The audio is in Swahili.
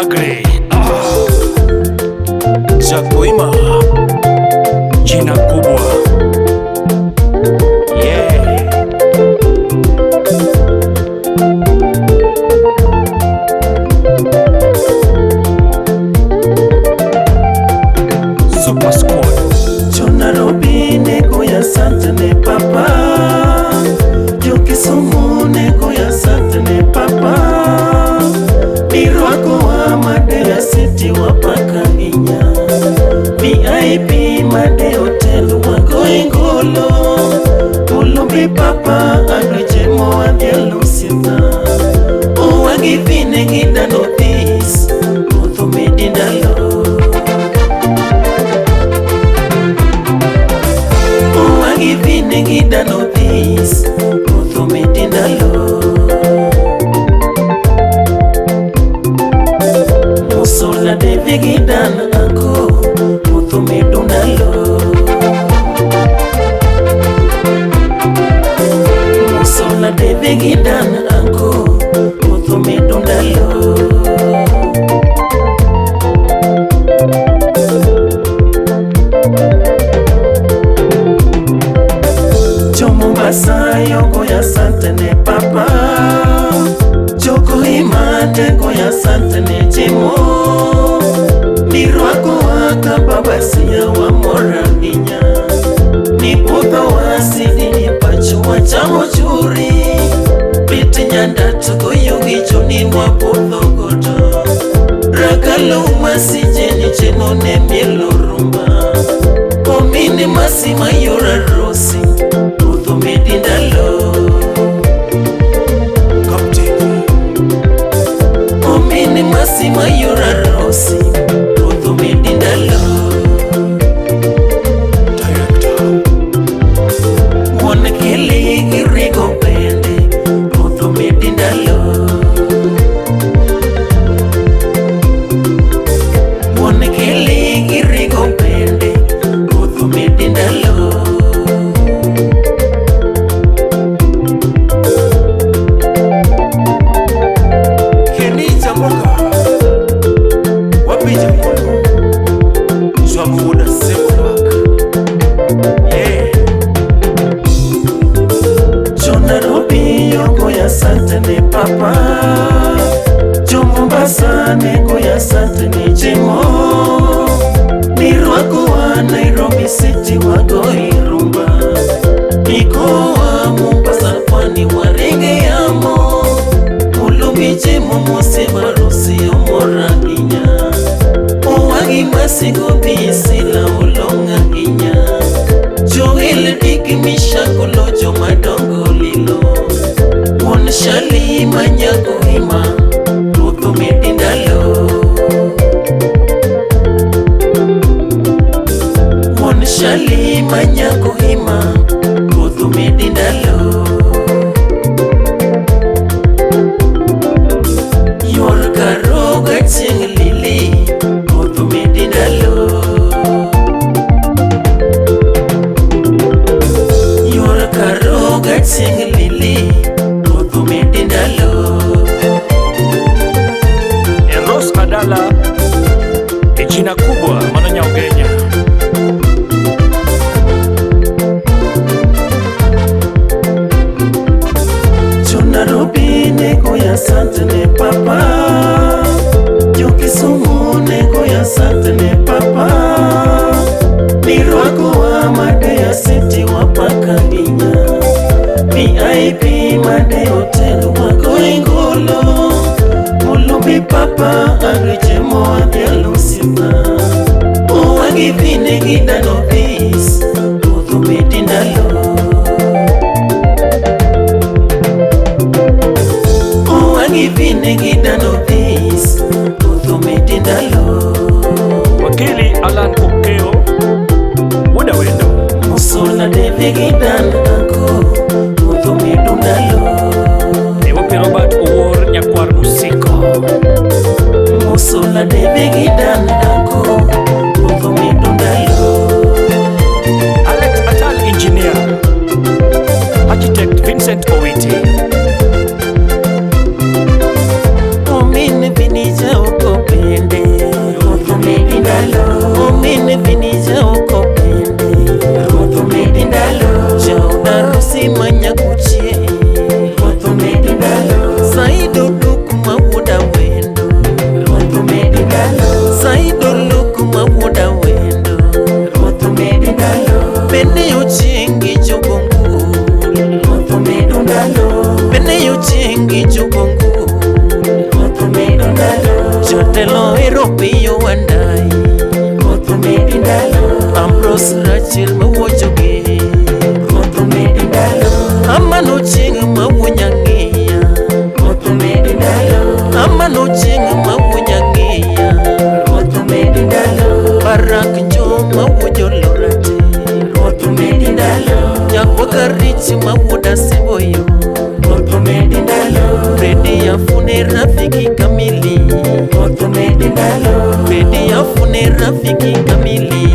Agre Jakuima, jina kubwa. Super Squad. Chona Robine goya sante ne papa, yo Kisumu ne goya sante ne papa, Mirwako wa Madea City wapaka inya, VIP Made Hotel wako ingolo, Ulumbi papa agrejemo wa Bielusita, Uwagi vine ginda no peace, Uthumidi ndalo. Giving gida no peace, Uthumidi ndalo. Musola devi gida na anko, Uthumidi ndalo. Musola devi gida na anko, Uthumidi ndalo. Mombasa goya sante ne papa, Joko Imate goya sante ne jimo, Mirwako waka babasia wa morahinya, Ni puta wa sidi ni pachu wa chamo churi, Piti nyanda tuko yungi chuni mwa puto goto, Rakalo masije ni cheno ne mielo rumba, Omini masima yura rosi, Uthumidi ndalo. Captain Omini masima yura rosi, Uthumidi ndalo. Director Mwana kili girigo pende, Uthumidi ndalo. Mwana kili girigo pende, Uthumidi ndalo. Sante ne papa, Jo Mombasa ne goya sante ne jimo, Mirwako wa Nairobi City wago irumba, Niko wa Mombasa pwani wa rege yamo, Ulumbi jimo mose barusi omora inya, Uwagi masigo bisila ulonga inya, Jo ile diki mishako lojo madongo lilo, Shali manyako hima, Uthumidi ndalo. Shali manyako hima, Uthumidi ndalo. Yor karoga ching lili, Uthumidi ndalo. Yor karoga ching lili, Uthumidi ndalo. Eros Adala, jina kubwa Mananya Ugenya. Chona Robine goya sante ne papa, Yo Kisumu ne goya sante ne papa, Mirwako wa Madea City wapaka inya, VIP Made Hotel wako ingolo, Ulumbi papa agrejemo wa Bielusita, Uwagi vine gida no peace, Uthumidi ndalo. Uwagi vine gida no peace, Uthumidi ndalo. Wakili Alan Okeo, Wuda Wendo. Musola devi gida na anko, Uthumidi ndalo. Ewopi Robert Owor Nyakwar Musiko. Musola devi gida na anko, Uthumidi ndalo. Alex Atal Engineer, Architect Vincent Owiti. ng'icho bongo. Ruoth omedo ndalo, Jotelo ero piyo wandai. Ruoth omedi ndalo, Ambrose Rachel mawuochogi. Ruoth omedi ndalo, Amano chieng' mawuonya ng'iya. Ruoth omedi ndalo, Amano chieng' mawuonya ng'iya. Ruoth omedi ndalo, Barak njo mawuojo lorate. Ruoth omedi ndalo, Nyakwaka Rich mawuoda Simboyo. Ruoth omedi ndalo, Fredi Afune rafiki kamili. Ruoth omedi ndalo, Fredi Afune rafiki kamili.